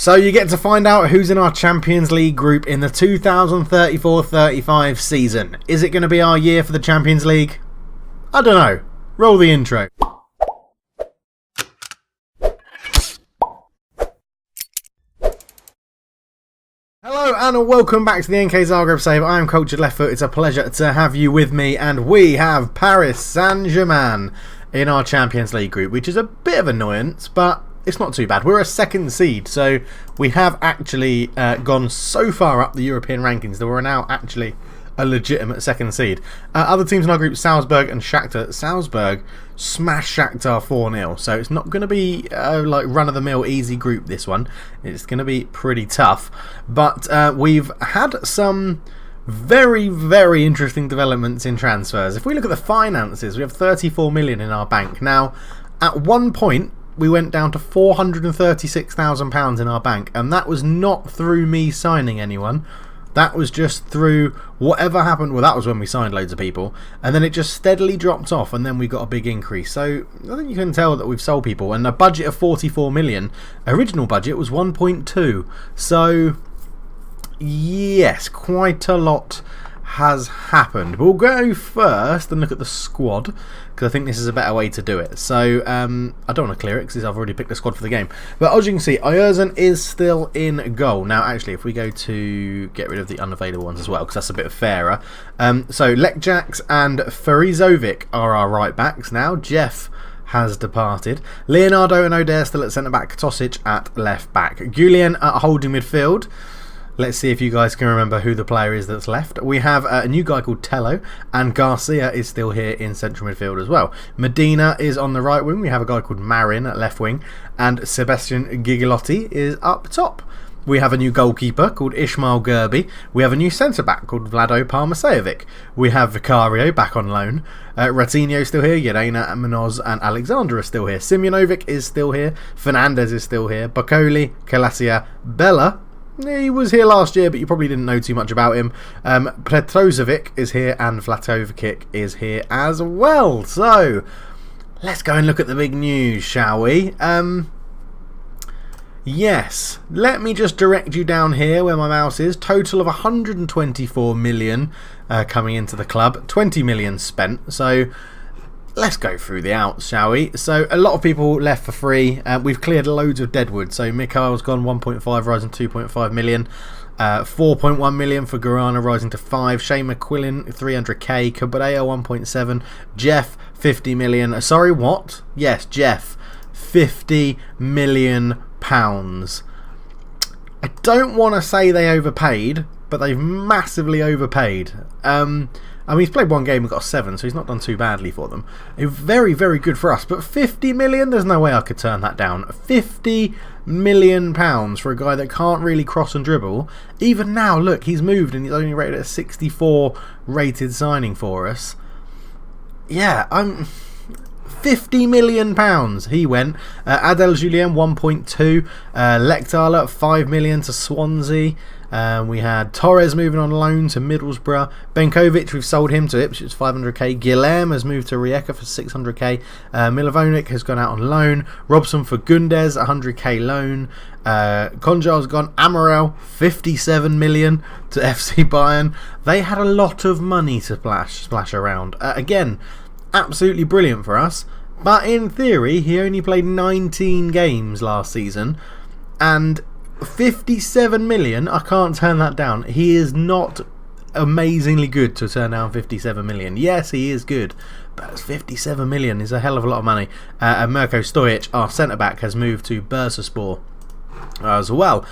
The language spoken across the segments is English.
So you get to find out who's in our Champions League group in the 2034-35 season. Is it going to be our year for the Champions League? I don't know. Roll the intro. Hello and welcome back to the NK Zagreb Save. I am Cultured Left Foot. It's a pleasure to have you with me, and we have Paris Saint-Germain in our Champions League group, which is a bit of annoyance, but it's not too bad. We're a second seed, so we have actually gone so far up the European rankings that we're now actually a legitimate second seed. Other teams in our group, Salzburg and Shakhtar. Salzburg smashed Shakhtar 4-0, so it's not going to be like run-of-the-mill easy group, this one. It's going to be pretty tough, but we've had some very, very interesting developments in transfers. If we look at the finances, we have 34 million in our bank. Now, at one point, we went down to £436,000 in our bank, and that was not through me signing anyone. That was just through whatever happened. Well, that was when we signed loads of people, and then it just steadily dropped off, and then we got a big increase. So I think you can tell that we've sold people, and a budget of 44 million. Original budget was 1.2. So yes, quite a lot has happened. We'll go first and look at the squad, because I think this is a better way to do it. So I don't want to clear it because I've already picked the squad for the game, but as you can see, Oyarzun is still in goal. Now actually, if we go to get rid of the unavailable ones as well, because that's a bit fairer, so Lekjaks and Farizovic are our right backs now. Jeff has departed. Leonardo and Oder still at centre back. Tosic at left back. Gulian at holding midfield. Let's see if you guys can remember who the player is that's left. We have a new guy called Tello, and Garcia is still here in central midfield as well. Medina is on the right wing. We have a guy called Marin at left wing, and Sebastian Gigilotti is up top. We have a new goalkeeper called Ismail Gerbi. We have a new centre-back called Vlado Parmasejovic. We have Vicario back on loan. Ratinho still here. Yerena, Munoz and Alexander are still here. Simjonovic is still here. Fernandez is still here. Bacoli, Kalasia, Bella. He was here last year, but you probably didn't know too much about him. Petrozovic is here, and Vlatovic is here as well. So, let's go and look at the big news, shall we? Yes, let me just direct you down here where my mouse is. Total of 124 million coming into the club, 20 million spent. So, let's go through the outs, shall we? So, a lot of people left for free. We've cleared loads of deadwood. So, Mikhail's gone 1.5, rising 2.5 million. 4.1 million for Guarana, rising to 5. Shane McQuillan, 300k. Caballero, 1.7. Jeff, 50 million. Sorry, what? Yes, Jeff, 50 million pounds. I don't want to say they overpaid, but they've massively overpaid. I mean, he's played one game and got a 7, so he's not done too badly for them. Very, very good for us. But 50 million, there's no way I could turn that down. 50 million pounds for a guy that can't really cross and dribble. Even now, look, he's moved and he's only rated at a 64 rated signing for us. Yeah, 50 million pounds he went. Adel Julien 1.2. Lektala 5 million to Swansea. We had Torres moving on loan to Middlesbrough. Benkovic, we've sold him to Ipswich, 500k. Guilherme has moved to Rijeka for 600k. Milovonik has gone out on loan. Robson for Gundes, 100k loan. Konjal's gone. Amaral, 57 million to FC Bayern. They had a lot of money to splash around. Again, absolutely brilliant for us. But in theory, he only played 19 games last season. And 57 million, I can't turn that down. He is not amazingly good to turn down 57 million. Yes, he is good, but 57 million is a hell of a lot of money. And Mirko Stojic, our centre-back, has moved to Bursaspor as well.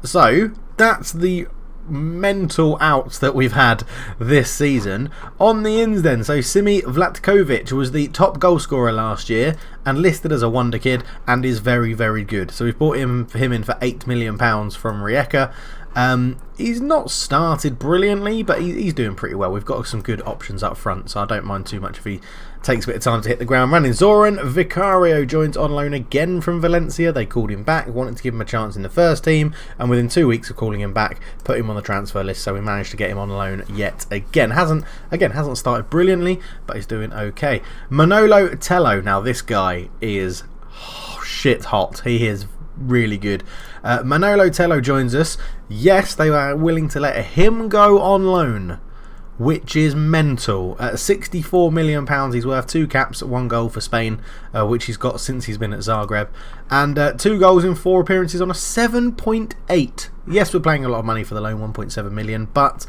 So, that's the mental outs that we've had this season. On the ins then, so Simi Vlatkovic was the top goal scorer last year and listed as a wonder kid and is very, very good. So we've bought him in for £8 million from Rijeka. He's not started brilliantly, but he's doing pretty well. We've got some good options up front, so I don't mind too much if he takes a bit of time to hit the ground running. Zoran Vicario joins on loan again from Valencia. They called him back, wanted to give him a chance in the first team, and within 2 weeks of calling him back, put him on the transfer list, so we managed to get him on loan yet again. Hasn't started brilliantly, but he's doing okay. Manolo Tello, now this guy is shit hot. He is really good. Manolo Tello joins us. Yes, they were willing to let him go on loan, which is mental. At £64 million he's worth, 2 caps, 1 goal for Spain, which he's got since he's been at Zagreb, and 2 goals in 4 appearances on a 7.8. Yes, we're paying a lot of money for the loan, 1.7 million, but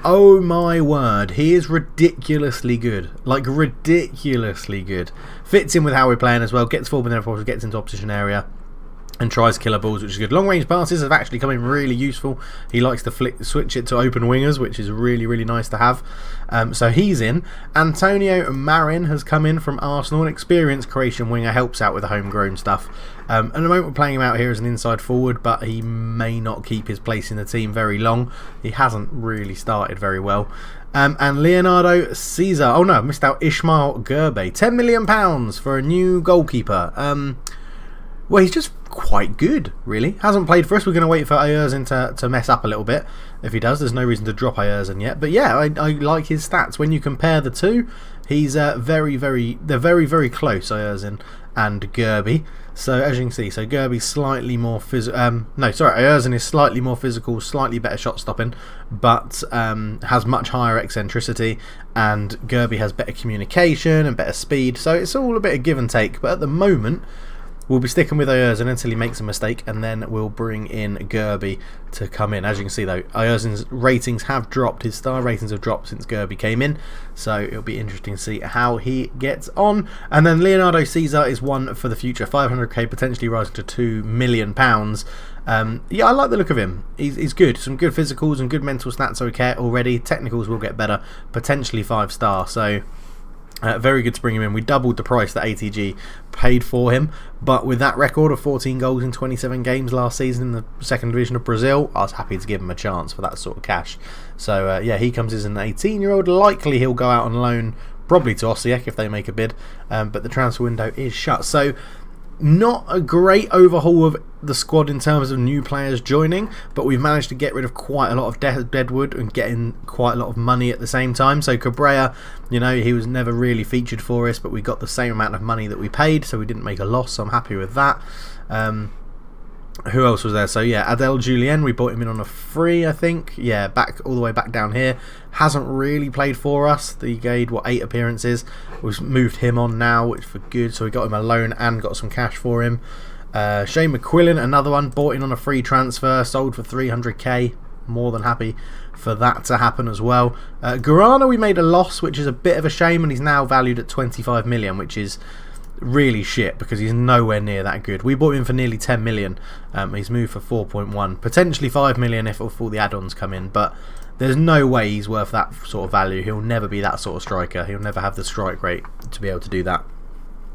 oh my word, he is ridiculously good. Like, ridiculously good. Fits in with how we're playing as well, gets forward and therefore gets into opposition area and tries killer balls, which is good. Long range passes have actually come in really useful. He likes to switch it to open wingers, which is really, really nice to have. So he's in. Antonio Marin has come in from Arsenal. An experienced Croatian winger, helps out with the homegrown stuff. At the moment we're playing him out here as an inside forward, but he may not keep his place in the team very long. He hasn't really started very well. And Leonardo Caesar, oh no, missed out Ismail Gerbe. £10 million for a new goalkeeper. Well, he's just quite good, really. Hasn't played for us. We're going to wait for Ayerzin to mess up a little bit. If he does, there's no reason to drop Ayerzin yet. But yeah, I like his stats. When you compare the two, he's they're very, very close, Ayerzin and Gerbe. So as you can see, so Gerbe's slightly more physical. Ayerzin is slightly more physical, slightly better shot stopping, but has much higher eccentricity, and Gerbe has better communication and better speed. So it's all a bit of give and take. But at the moment, we'll be sticking with Ayerzin until he makes a mistake, and then we'll bring in Gerbe to come in. As you can see though, Ayerzin's ratings have dropped, his star ratings have dropped since Gerbe came in, so it'll be interesting to see how he gets on. And then Leonardo Caesar is one for the future, 500k, potentially rising to £2 million. Yeah, I like the look of him. He's good, some good physicals and good mental stats okay already. Technicals will get better, potentially 5-star, so very good to bring him in. We doubled the price that ATG paid for him, but with that record of 14 goals in 27 games last season in the second division of Brazil, I was happy to give him a chance for that sort of cash. So yeah, he comes as an 18-year-old. Likely he'll go out on loan, probably to Osijek if they make a bid, but the transfer window is shut. So not a great overhaul of the squad in terms of new players joining, but we've managed to get rid of quite a lot of deadwood and get in quite a lot of money at the same time. So Cabrera, you know, he was never really featured for us, but we got the same amount of money that we paid, so we didn't make a loss, so I'm happy with that. Who else was there? So yeah, Adel Julien, we bought him in on a free, I think. Yeah, back all the way back down here. Hasn't really played for us. He gained, what, 8 appearances. We've moved him on now, which for good. So we got him a loan and got some cash for him. Shane McQuillan, another one, bought in on a free transfer, sold for 300k. More than happy for that to happen as well. Guarana, we made a loss, which is a bit of a shame, and he's now valued at 25 million, which is really shit because he's nowhere near that good. We bought him for nearly 10 million. He's moved for 4.1, potentially 5 million if all the add-ons come in, but there's no way he's worth that sort of value. He'll never be that sort of striker. He'll never have the strike rate to be able to do that.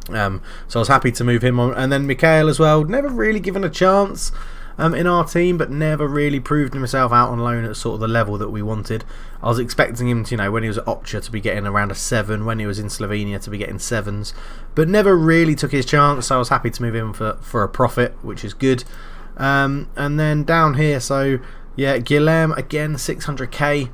So I was happy to move him on. And then Mikhail as well, never really given a chance in our team, but never really proved himself out on loan at sort of the level that we wanted. I was expecting him to, you know, when he was at Opcia to be getting around a 7, when he was in Slovenia to be getting 7s, but never really took his chance, so I was happy to move him for a profit, which is good. And then down here, so yeah, Guilherme, again, 600k.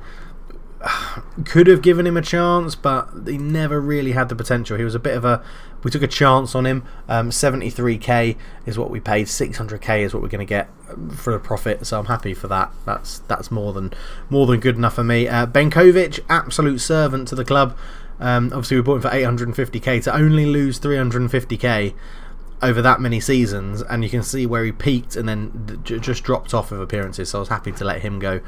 Could have given him a chance, but he never really had the potential. He was a bit of a... We took a chance on him. 73k is what we paid. 600k is what we're going to get for a profit. So I'm happy for that. That's more than good enough for me. Benkovic, absolute servant to the club. Obviously we bought him for 850k. To only lose 350k over that many seasons, and you can see where he peaked and then just dropped off of appearances, so I was happy to let him go.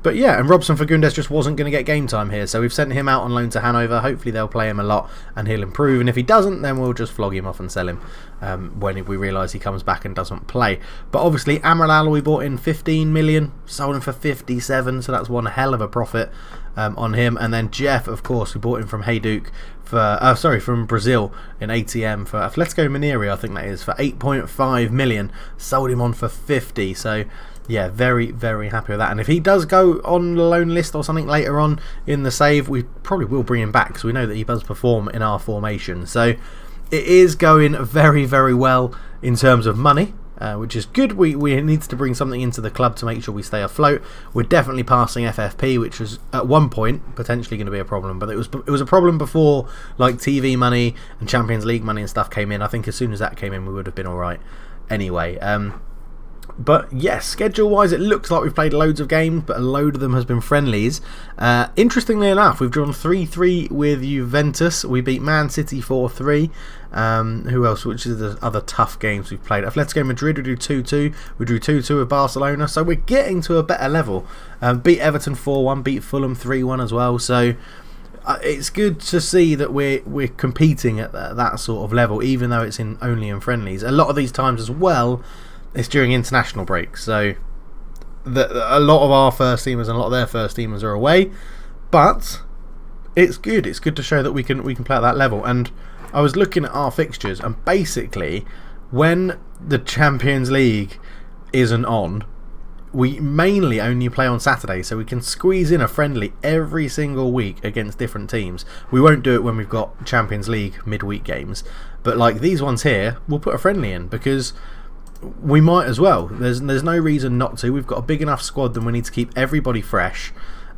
But yeah, and Robson Fagundes just wasn't going to get game time here, so we've sent him out on loan to Hanover. Hopefully they'll play him a lot and he'll improve, and if he doesn't, then we'll just flog him off and sell him when we realise he comes back and doesn't play. But obviously Amaral we bought in 15 million, sold him for 57, so that's one hell of a profit on him. And then Jeff, of course, we bought him from Hajduk from Brazil in ATM for Atletico Mineiro, I think that is, for 8.5 million, sold him on for 50. So yeah, very, very happy with that. And if he does go on the loan list or something later on in the save, we probably will bring him back because we know that he does perform in our formation. So it is going very, very well in terms of money, which is good. We need to bring something into the club to make sure we stay afloat. We're definitely passing FFP, which was at one point potentially going to be a problem, but it was a problem before like TV money and Champions League money and stuff came in. I think as soon as that came in, we would have been all right. anyway. But yes, schedule-wise, it looks like we've played loads of games, but a load of them has been friendlies. Interestingly enough, we've drawn 3-3 with Juventus. We beat Man City 4-3. Who else? Which is the other tough games we've played? Atletico Madrid, we drew 2-2. We drew 2-2 with Barcelona. So we're getting to a better level. Beat Everton 4-1, beat Fulham 3-1 as well. So it's good to see that we're competing at that sort of level, even though it's only in friendlies. A lot of these times as well, it's during international breaks, so a lot of our first teamers and a lot of their first teamers are away, but it's good. It's good to show that we can play at that level. And I was looking at our fixtures, and basically, when the Champions League isn't on, we mainly only play on Saturday, so we can squeeze in a friendly every single week against different teams. We won't do it when we've got Champions League midweek games, but like these ones here, we'll put a friendly in because we might as well. There's no reason not to. We've got a big enough squad that we need to keep everybody fresh,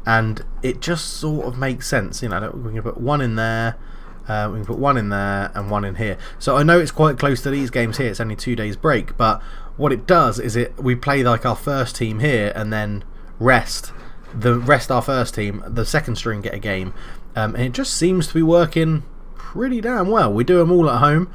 and it just sort of makes sense. You know, we can put one in there, we can put one in there and one in here. So I know it's quite close to these games here. It's only 2 days break, but what it does is we play like our first team here and then rest our first team. The second string get a game, and it just seems to be working pretty damn well. We do them all at home.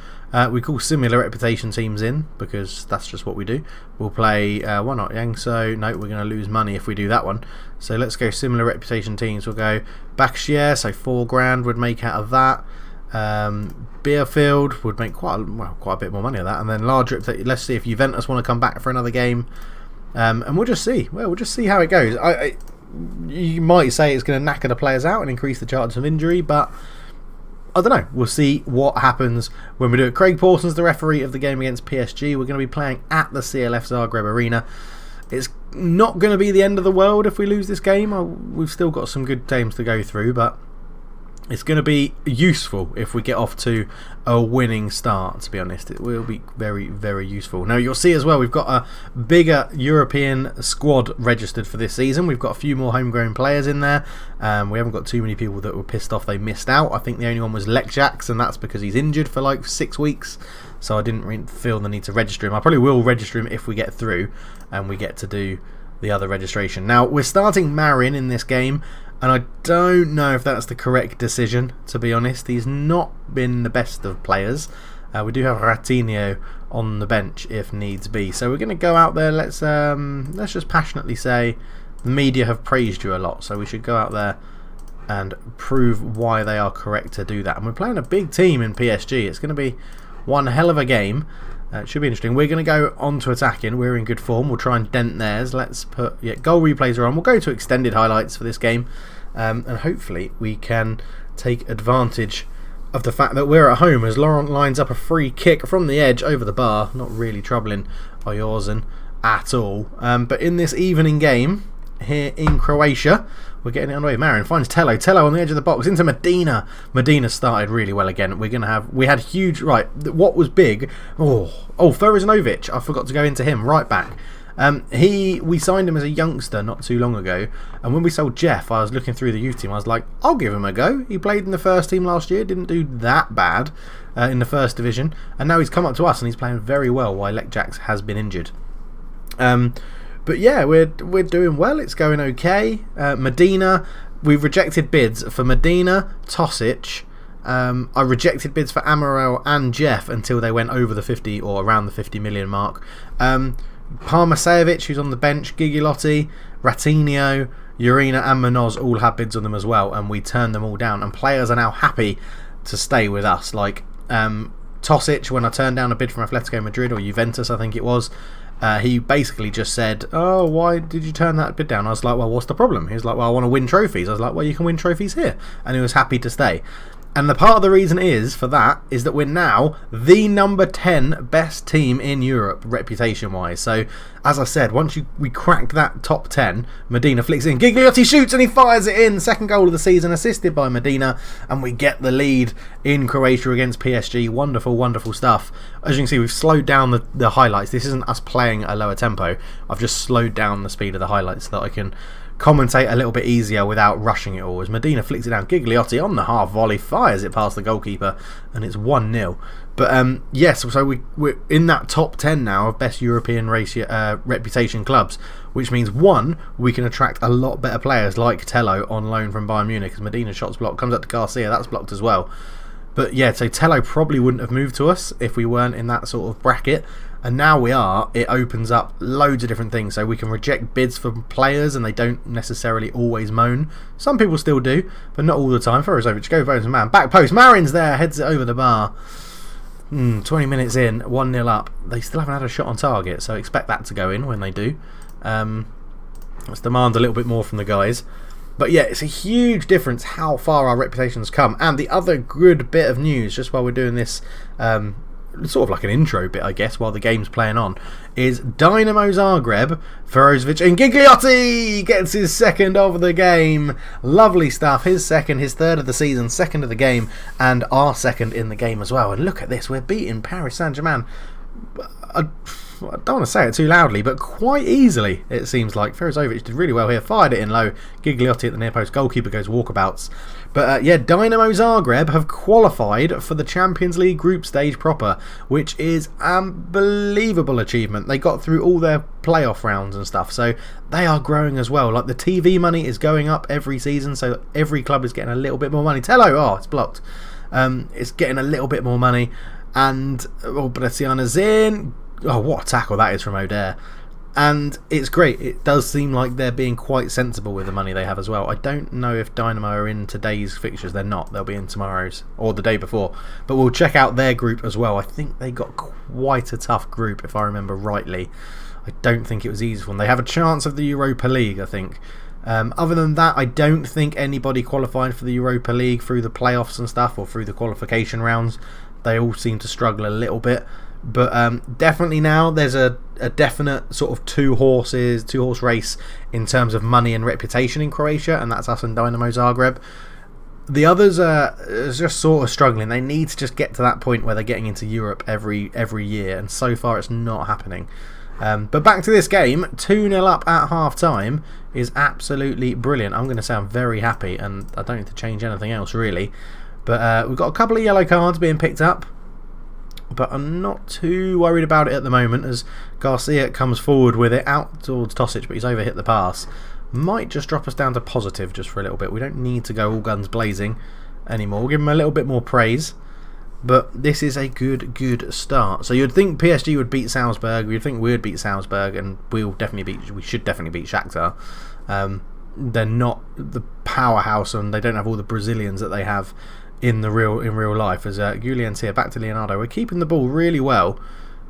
We call similar reputation teams in because that's just what we do. We'll play, why not Yangso? No, we're going to lose money if we do that one. So let's go similar reputation teams. We'll go Bakshir, so $4,000 would make out of that. Beerfield would make quite a bit more money of that. And then large reputation, let's see if Juventus want to come back for another game. And we'll just see. Well, we'll just see how it goes. You might say it's going to knacker the players out and increase the chance of injury, but I don't know. We'll see what happens when we do it. Craig Pawson's the referee of the game against PSG. We're going to be playing at the CLF Zagreb Arena. It's not going to be the end of the world if we lose this game. We've still got some good games to go through, but it's going to be useful if we get off to a winning start, to be honest. It will be very, very useful. Now, you'll see as well, we've got a bigger European squad registered for this season. We've got a few more homegrown players in there. We haven't got too many people that were pissed off they missed out. I think the only one was Lekjaks, and that's because he's injured for like 6 weeks. So I didn't really feel the need to register him. I probably will register him if we get through and we get to do the other registration. Now, we're starting Marin in this game, and I don't know if that's the correct decision, to be honest. He's not been the best of players. We do have Ratinho on the bench if needs be. So we're going to go out there. Let's just passionately say the media have praised you a lot, so we should go out there and prove why they are correct to do that. And we're playing a big team in PSG. It's going to be one hell of a game. It should be interesting. We're going to go on to attacking. We're in good form. We'll try and dent theirs. Let's put goal replays are on. We'll go to extended highlights for this game, and hopefully we can take advantage of the fact that we're at home as Laurent lines up a free kick from the edge over the bar. Not really troubling Oyarzun at all. But in this evening game here in Croatia, we're getting it underway. Marin finds Tello. Tello on the edge of the box into Medina. Medina started really well again. We had huge, right, what was big, Feriznovic. I forgot to go into him, right back. We signed him as a youngster not too long ago, and when we sold Jeff, I was looking through the youth team. I was like, I'll give him a go. He played in the first team last year, didn't do that bad in the first division, and now he's come up to us and he's playing very well while Lekjaks has been injured. But yeah, we're doing well. It's going okay. Medina, we've rejected bids for Medina, Tosic. I rejected bids for Amaral and Jeff until they went over the 50 or around the 50 million mark. Parmasevic, who's on the bench, Gigilotti, Ratinho, Urena and Munoz all had bids on them as well, and we turned them all down. And players are now happy to stay with us. Like Tosic, when I turned down a bid from Atletico Madrid or Juventus, I think it was, he basically just said, oh, why did you turn that bid down? I was like, well, what's the problem? He was like, well, I want to win trophies. I was like, well, you can win trophies here. And he was happy to stay. And the part of the reason is that we're now the number 10 best team in Europe, reputation-wise. So, as I said, once we crack that top 10, Medina flicks in, Gigliotti shoots and he fires it in. Second goal of the season, assisted by Medina, and we get the lead in Croatia against PSG. Wonderful, wonderful stuff. As you can see, we've slowed down the highlights. This isn't us playing at a lower tempo. I've just slowed down the speed of the highlights so that I can commentate a little bit easier without rushing it all. As Medina flicks it down, Gigliotti on the half volley fires it past the goalkeeper, and it's 1-0. But yes, so we're in that top 10 now of best European reputation clubs, which means, one, we can attract a lot better players like Tello on loan from Bayern Munich, because Medina's shot's blocked, comes up to Garcia, that's blocked as well. But yeah, so Tello probably wouldn't have moved to us if we weren't in that sort of bracket. And now we are. It opens up loads of different things. So we can reject bids for players and they don't necessarily always moan. Some people still do, but not all the time. Ferozovic, go Bones, man. Back post. Marin's there, heads it over the bar. 20 minutes in, 1-0 up. They still haven't had a shot on target, so expect that to go in when they do. Let's demand a little bit more from the guys. But yeah, it's a huge difference how far our reputation's come. And the other good bit of news, just while we're doing this, sort of like an intro bit, I guess, while the game's playing on, is Dynamo Zagreb, Ferozovic and Gigliotti gets his second of the game. Lovely stuff. His second, his third of the season, second of the game, and our second in the game as well. And look at this, we're beating Paris Saint-Germain. I don't want to say it too loudly, but quite easily, it seems like. Ferozovic did really well here, fired it in low. Gigliotti at the near post, goalkeeper goes walkabouts. But yeah, Dynamo Zagreb have qualified for the Champions League group stage proper, which is unbelievable achievement. They got through all their playoff rounds and stuff, so they are growing as well. Like, the TV money is going up every season, so every club is getting a little bit more money. Tello, oh, it's blocked. It's getting a little bit more money. And Bresciana's in. Oh, what a tackle that is from O'Dare. And it's great. It does seem like they're being quite sensible with the money they have as well. I don't know if Dynamo are in today's fixtures. They're not. They'll be in tomorrow's or the day before. But we'll check out their group as well. I think they got quite a tough group, if I remember rightly. I don't think it was easy for them. They have a chance of the Europa League, I think. Other than that, I don't think anybody qualified for the Europa League through the playoffs and stuff, or through the qualification rounds. They all seem to struggle a little bit. But definitely now there's a definite sort of two-horse race in terms of money and reputation in Croatia, and that's us and Dynamo Zagreb. The others are just sort of struggling. They need to just get to that point where they're getting into Europe every year, and so far it's not happening. But back to this game, 2-0 up at half-time is absolutely brilliant. I'm going to say I'm very happy, and I don't need to change anything else really. But we've got a couple of yellow cards being picked up, but I'm not too worried about it at the moment, as Garcia comes forward with it out towards Tosic, but he's overhit the pass. Might just drop us down to positive just for a little bit. We don't need to go all guns blazing anymore. We'll give him a little bit more praise, but this is a good start. So you'd think PSG would beat Salzburg, you'd think we'd beat Salzburg, and we should definitely beat Shakhtar. They're not the powerhouse, and they don't have all the Brazilians that they have in real life. As Guillen's here, back to Leonardo. We're keeping the ball really well.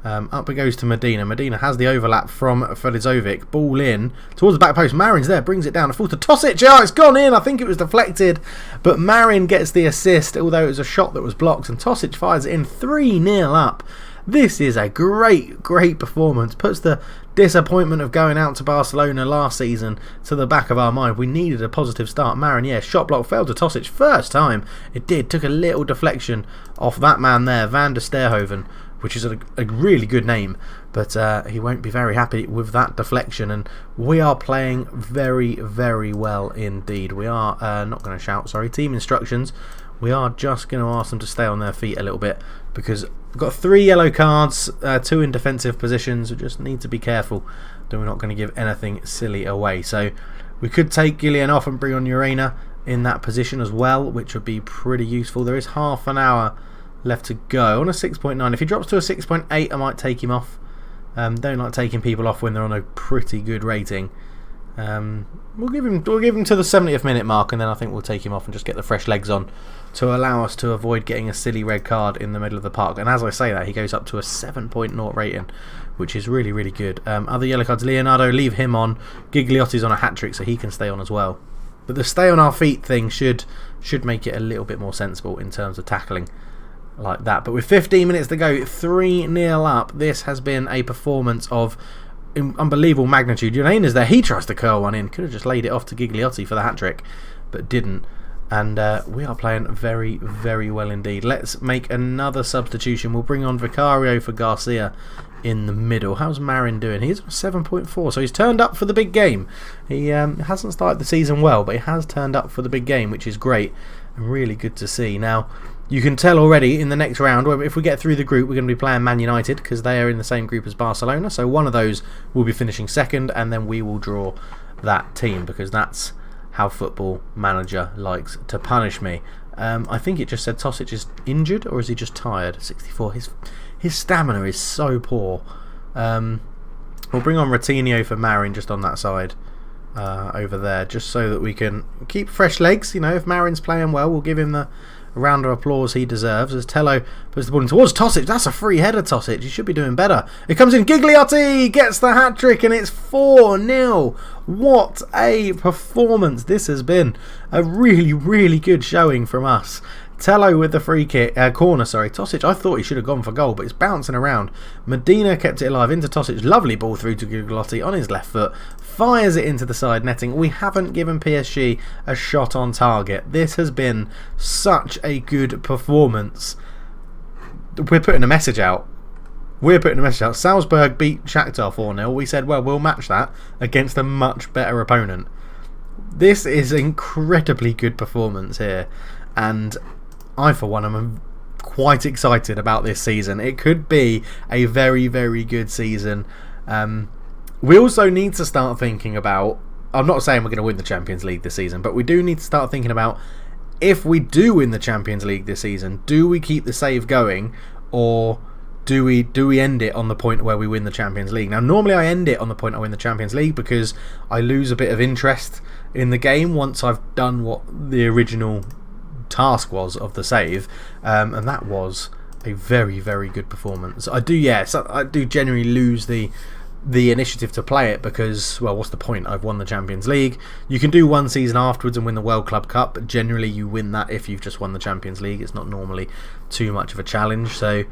Up it goes to Medina. Medina has the overlap from Ferozovic. Ball in towards the back post. Marin's there, brings it down. A fall to Tosic. Oh, it's gone in. I think it was deflected, but Marin gets the assist, although it was a shot that was blocked, and Tosic fires it in. 3-0 up. This is a great performance. Puts the disappointment of going out to Barcelona last season to the back of our mind. We needed a positive start. Marin, yeah, shot block, failed to Tosic. First time it did. Took a little deflection off that man there, Van der Sterhoven, which is a really good name. But he won't be very happy with that deflection. And we are playing very well indeed. We are not going to shout, sorry. Team instructions. We are just going to ask them to stay on their feet a little bit, because we've got 3 yellow cards, 2 in defensive positions. We just need to be careful that we're not going to give anything silly away. So we could take Guillen off and bring on Urena in that position as well, which would be pretty useful. There is half an hour left to go on a 6.9. If he drops to a 6.8, I might take him off. Don't like taking people off when they're on a pretty good rating. We'll give him to the 70th minute mark, and then I think we'll take him off and just get the fresh legs on to allow us to avoid getting a silly red card in the middle of the park. And as I say that, he goes up to a 7.0 rating, which is really good. Other yellow cards, Leonardo, leave him on. Gigliotti's on a hat-trick, so he can stay on as well. But the stay on our feet thing should make it a little bit more sensible in terms of tackling like that. But with 15 minutes to go, 3-0 up, this has been a performance of unbelievable magnitude. Unaina's there, he tries to curl one in, could have just laid it off to Gigliotti for the hat-trick, but didn't. And we are playing very well indeed. Let's make another substitution. We'll bring on Vicario for Garcia in the middle. How's Marin doing? He's on 7.4, so he's turned up for the big game. He hasn't started the season well, but he has turned up for the big game, which is great and really good to see. Now, you can tell already in the next round, if we get through the group, we're going to be playing Man United because they are in the same group as Barcelona. So one of those will be finishing second, and then we will draw that team because that's how Football Manager likes to punish me. I think it just said Tosic is injured, or is he just tired? 64. His stamina is so poor. We'll bring on Ratinho for Marin just on that side over there, just so that we can keep fresh legs. You know, if Marin's playing well, we'll give him the round of applause he deserves as Tello puts the ball in towards Tosic. That's a free header, Tosic. He should be doing better. It comes in. Gigliotti gets the hat-trick and it's 4-0. What a performance this has been. A really, really good showing from us. Tello with the free kick, corner, sorry. Tosic, I thought he should have gone for goal, but it's bouncing around. Medina kept it alive into Tosic. Lovely ball through to Gigliotti on his left foot. Fires it into the side netting. We haven't given PSG a shot on target. This has been such a good performance. We're putting a message out. Salzburg beat Shakhtar 4-0. We said, well, we'll match that against a much better opponent. This is incredibly good performance here. And I, for one, am quite excited about this season. It could be a very, very good season. We also need to start thinking about, I'm not saying we're going to win the Champions League this season, but we do need to start thinking about, if we do win the Champions League this season, do we keep the save going, or do we end it on the point where we win the Champions League? Now, normally I end it on the point I win the Champions League because I lose a bit of interest in the game once I've done what the original task was of the save, and that was a very, very good performance. I do generally lose the initiative to play it because, well, what's the point? I've won the Champions League. You can do one season afterwards and win the World Club Cup, but generally you win that if you've just won the Champions League. It's not normally too much of a challenge. So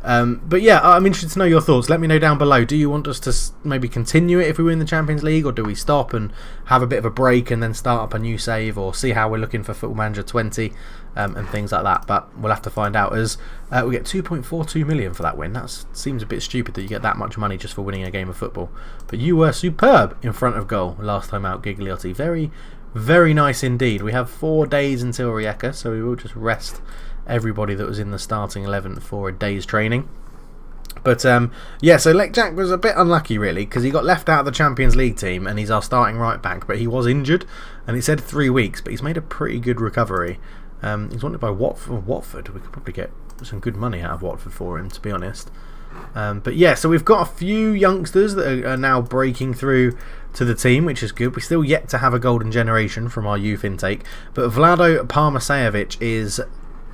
but yeah, I'm interested to know your thoughts. Let me know down below. Do you want us to maybe continue it if we win the Champions League, or do we stop and have a bit of a break and then start up a new save, or see how we're looking for Football Manager 20 and things like that? But we'll have to find out, as we get 2.42 million for that win. That seems a bit stupid that you get that much money just for winning a game of football. But you were superb in front of goal last time out, Gigliotti. Very, very nice indeed. We have 4 days until Rijeka, so we will just rest everybody that was in the starting 11 for a day's training. But yeah, so Lek Jack was a bit unlucky really, because he got left out of the Champions League team and he's our starting right back, but he was injured and it said 3 weeks, but he's made a pretty good recovery. He's wanted by Watford. We could probably get some good money out of Watford for him, to be honest. But yeah, so we've got a few youngsters that are now breaking through to the team, which is good. We're still yet to have a golden generation from our youth intake, but Vlado Parmasevic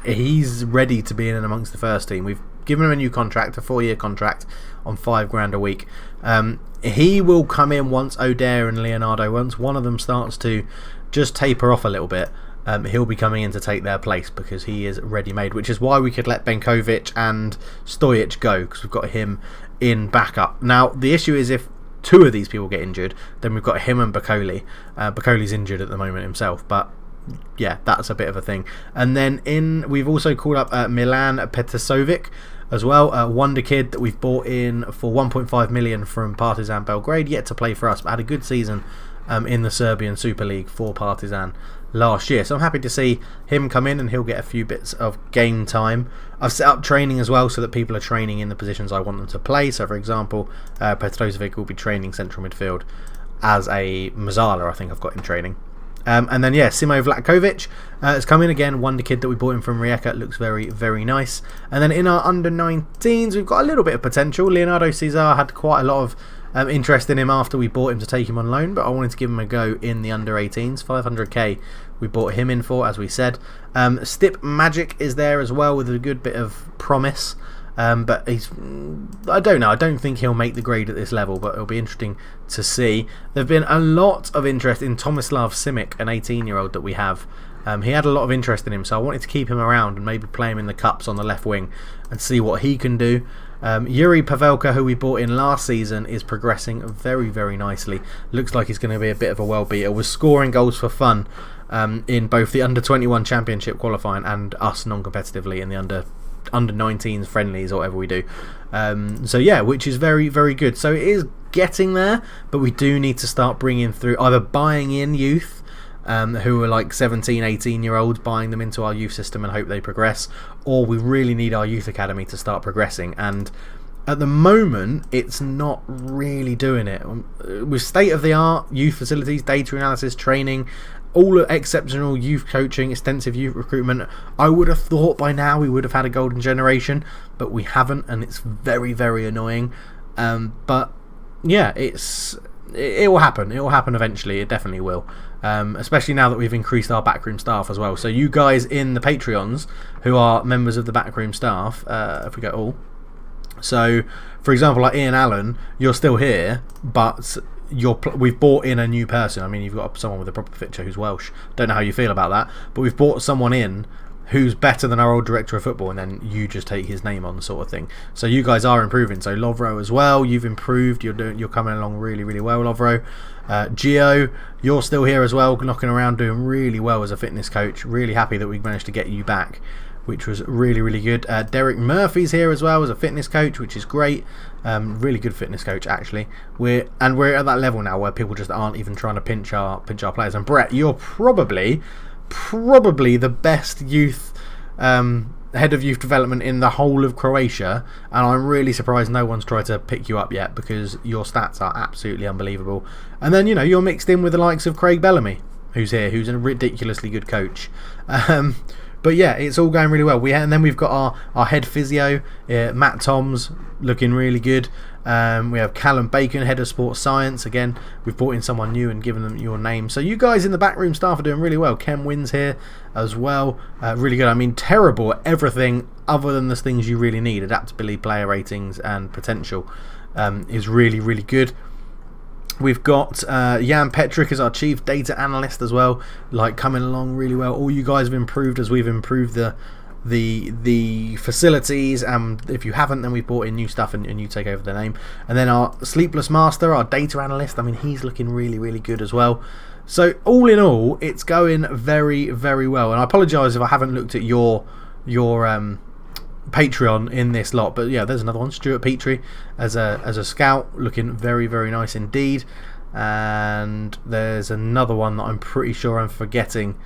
he's ready to be in and amongst the first team. We've given him a new contract, a 4-year contract on $5,000 a week. He will come in once O'Dare and Leonardo, once one of them starts to just taper off a little bit. He'll be coming in to take their place because he is ready-made, which is why we could let Benkovic and Stojic go, because we've got him in backup. Now, the issue is if 2 of these people get injured, then we've got him and Bakoli. Bakoli's injured at the moment himself, but yeah, that's a bit of a thing. And then we've also called up Milan Petasovic as well, a wonder kid that we've bought in for 1.5 million from Partizan Belgrade, yet to play for us, but had a good season in the Serbian Super League for Partizan last year. So I'm happy to see him come in and he'll get a few bits of game time. I've set up training as well so that people are training in the positions I want them to play. So for example, Petrovic will be training central midfield as a Mazzala, I think I've got him training. And then yeah, Simo Vlatkovic has come in again, wonder kid that we bought in from Rijeka. Looks very, very nice. And then in our under-19s we've got a little bit of potential. Leonardo Cesar had quite a lot of interest in him after we bought him to take him on loan, but I wanted to give him a go in the under-18s. 500k we bought him in for, as we said. Stip Magic is there as well with a good bit of promise. But I don't know. I don't think he'll make the grade at this level, but it'll be interesting to see. There's been a lot of interest in Tomislav Simic, an 18-year-old that we have. He had a lot of interest in him, so I wanted to keep him around and maybe play him in the cups on the left wing and see what he can do. Yuri Pavelka, who we bought in last season, is progressing very, very nicely. Looks like he's going to be a bit of a well beater. Was scoring goals for fun in both the under-21 championship qualifying and us non-competitively in the under-19s friendlies or whatever we do. So yeah, which is very, very good. So it is getting there, but we do need to start bringing through, either buying in youth who are like 17, 18-year-olds, buying them into our youth system and hope they progress, or we really need our youth academy to start progressing. And at the moment, it's not really doing it. With state-of-the-art youth facilities, data analysis, training, all exceptional youth coaching, extensive youth recruitment, I would have thought by now we would have had a golden generation, but we haven't, and it's very, very annoying. But yeah, it will happen. It will happen eventually. It definitely will. Especially now that we've increased our backroom staff as well. So you guys in the Patreons who are members of the backroom staff, if we go all. So, for example, like Ian Allen, you're still here, but we've brought in a new person. I mean, you've got someone with a proper picture who's Welsh. Don't know how you feel about that, but we've brought someone in who's better than our old director of football, and then you just take his name on, sort of thing. So you guys are improving. So Lovro as well, you've improved. You're coming along really, really well, Lovro. Gio, you're still here as well, knocking around, doing really well as a fitness coach. Really happy that we managed to get you back, which was really, really good. Derek Murphy's here as well as a fitness coach, which is great. Really good fitness coach, actually. We're at that level now where people just aren't even trying to pinch our players. And Brett, you're probably the best youth head of youth development in the whole of Croatia, and I'm really surprised no one's tried to pick you up yet, because your stats are absolutely unbelievable. And then, you're mixed in with the likes of Craig Bellamy, who's here, who's a ridiculously good coach. But yeah, it's all going really well. And then we've got our head physio, Matt Toms, looking really good. We have Callum Bacon, head of sports science. Again, we've brought in someone new and given them your name. So you guys in the backroom staff are doing really well. Ken Wynn's here as well. Really good. I mean, terrible at everything other than the things you really need. Adaptability, player ratings, and potential is really, really good. We've got Jan Petrick as our chief data analyst as well, coming along really well. All you guys have improved as we've improved the facilities, and if you haven't, then we've brought in new stuff and you take over the name. And then our Sleepless Master, our data analyst, I mean, he's looking really, really good as well. So all in all, it's going very, very well. And I apologise if I haven't looked at your Patreon in this lot, but yeah, there's another one, Stuart Petrie as a scout, looking very, very nice indeed. And there's another one that I'm pretty sure I'm forgetting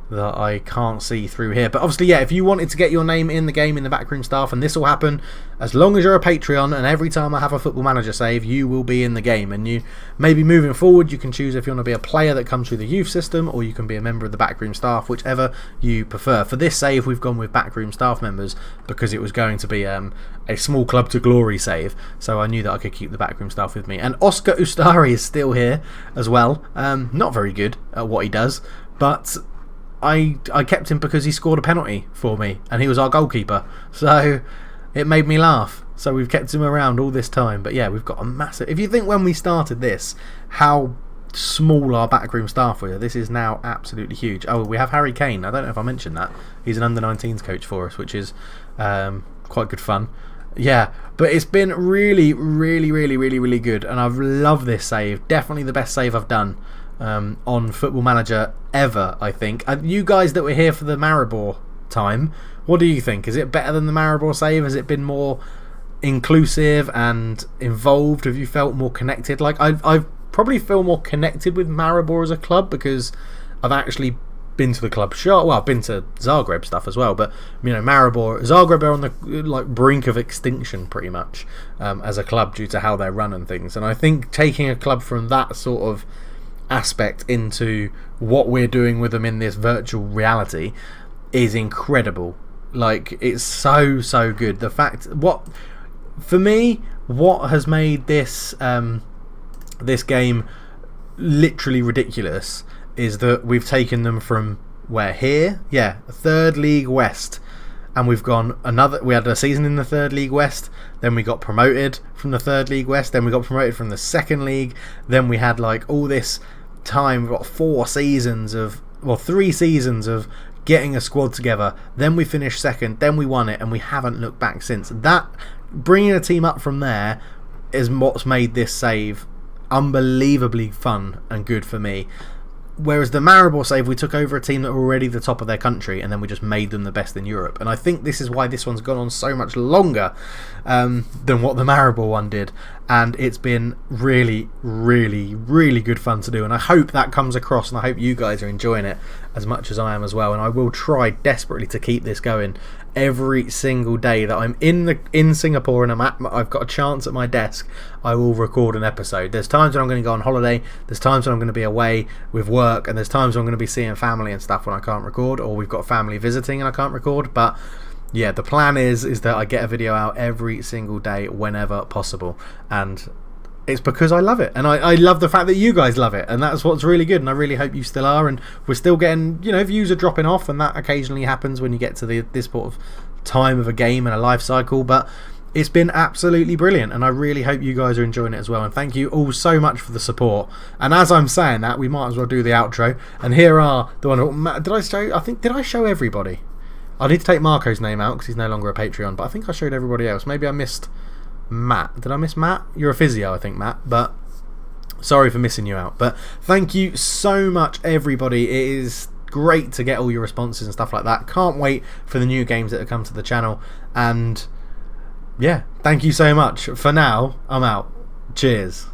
that I can't see through here. But obviously, yeah, if you wanted to get your name in the game in the backroom staff, and this will happen as long as you're a Patreon, and every time I have a Football Manager save, you will be in the game. And you maybe moving forward, you can choose if you want to be a player that comes through the youth system, or you can be a member of the backroom staff, whichever you prefer. For this save, we've gone with backroom staff members because it was going to be a small club to glory save, so I knew that I could keep the backroom staff with me. And Oscar Ustari is still here as well. Not very good at what he does, but I kept him because he scored a penalty for me, and he was our goalkeeper, so it made me laugh. So we've kept him around all this time. But yeah, we've got a massive... If you think when we started this how small our backroom staff were, this is now absolutely huge. Oh, we have Harry Kane. I don't know if I mentioned that. He's an under-19s coach for us, which is quite good fun. Yeah, but it's been really, really, really, really, really good, and I've loved this save. Definitely the best save I've done on Football Manager ever, I think. You guys that were here for the Maribor time, what do you think? Is it better than the Maribor save? Has it been more inclusive and involved? Have you felt more connected? I probably feel more connected with Maribor as a club because I've actually been to the club shop. Well, I've been to Zagreb stuff as well, but Maribor, Zagreb are on the brink of extinction pretty much as a club due to how they run and things. And I think taking a club from that sort of aspect into what we're doing with them in this virtual reality is incredible. It's so good. The fact for me, what has made this this game literally ridiculous is that we've taken them from third league west, and we've gone we had a season in the third league west, then we got promoted from the third league west, then we got promoted from the second league, then we had all this time, we've got 3 seasons of getting a squad together, then we finished second, then we won it, and we haven't looked back since. That, bringing a team up from there, is what's made this save unbelievably fun and good for me. Whereas the Maribor save, we took over a team that were already the top of their country, and then we just made them the best in Europe. And I think this is why this one's gone on so much longer than what the Maribor one did. and it's been really, really, really good fun to do, and I hope that comes across, and I hope you guys are enjoying it as much as I am as well. And I will try desperately to keep this going every single day that I'm in Singapore and I've got a chance at my desk. I will record an episode. There's times when I'm going to go on holiday, there's times when I'm going to be away with work, and there's times when I'm going to be seeing family and stuff when I can't record, or we've got family visiting and I can't record. But yeah, the plan is that I get a video out every single day whenever possible, and it's because I love it, and I love the fact that you guys love it, and that's what's really good. And I really hope you still are, and we're still getting, views are dropping off, and that occasionally happens when you get to this sort of time of a game and a life cycle. But it's been absolutely brilliant, and I really hope you guys are enjoying it as well. And thank you all so much for the support. And as I'm saying that, we might as well do the outro. And here are the one. Did I show everybody? I need to take Marco's name out because he's no longer a Patreon, but I think I showed everybody else. Maybe I missed Matt. Did I miss Matt? You're a physio, I think, Matt, but sorry for missing you out. But thank you so much, everybody. It is great to get all your responses and stuff like that. Can't wait for the new games that have come to the channel. And yeah, thank you so much. For now, I'm out. Cheers.